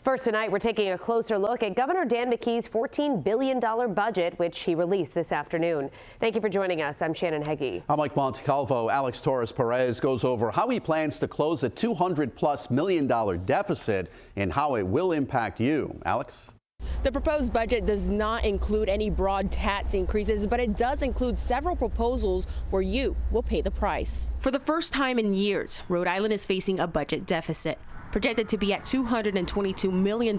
First tonight, we're taking a closer look at Governor Dan McKee's $14 billion budget, which he released this afternoon. Thank you for joining us. I'm Shannon Heggie. I'm Mike Montecalvo. Alex Torres-Perez goes over how he plans to close a $200+ million deficit and how it will impact you. Alex? The proposed budget does not include any broad tax increases, but it does include several proposals where you will pay the price. For the first time in years, Rhode Island is facing a budget deficit, projected to be at $222 million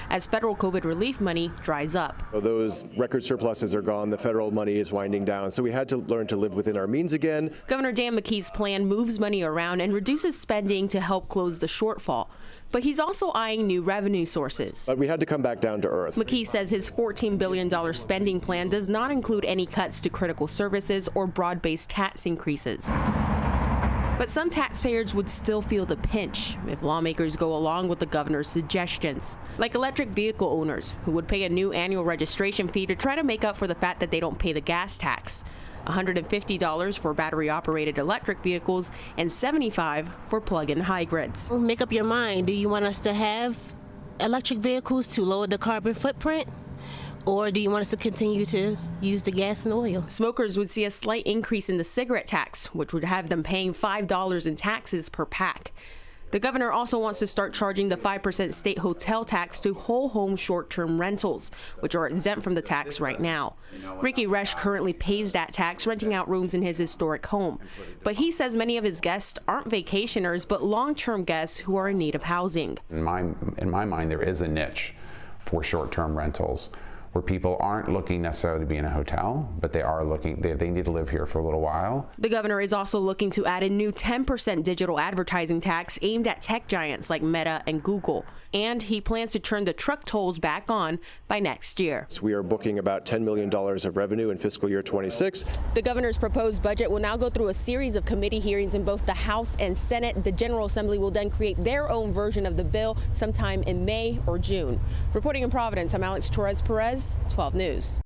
as federal COVID relief money dries up. Those record surpluses are gone. The federal money is winding down, so we had to learn to live within our means again. Governor Dan McKee's plan moves money around and reduces spending to help close the shortfall. But he's also eyeing new revenue sources. But we had to come back down to earth. McKee says his $14 billion spending plan does not include any cuts to critical services or broad-based tax increases. But some taxpayers would still feel the pinch if lawmakers go along with the governor's suggestions, like electric vehicle owners who would pay a new annual registration fee to try to make up for the fact that they don't pay the gas tax. $150 for battery-operated electric vehicles and $75 for plug-in hybrids. Make up your mind. Do you want us to have electric vehicles to lower the carbon footprint? Or do you want us to continue to use the gas and oil? Smokers would see a slight increase in the cigarette tax, which would have them paying $5 in taxes per pack. The governor also wants to start charging the 5% state hotel tax to whole home short-term rentals, which are exempt from the tax right now. Ricky Resch currently pays that tax, renting out rooms in his historic home. But he says many of his guests aren't vacationers, but long-term guests who are in need of housing. In my mind, there is a niche for short-term rentals where people aren't looking necessarily to be in a hotel, but they are looking, they need to live here for a little while. The governor is also looking to add a new 10% digital advertising tax aimed at tech giants like Meta and Google. And he plans to turn the truck tolls back on by next year. So we are booking about $10 million of revenue in fiscal year 26. The governor's proposed budget will now go through a series of committee hearings in both the House and Senate. The General Assembly will then create their own version of the bill sometime in May or June. Reporting in Providence, I'm Alex Torres-Perez, 12 News.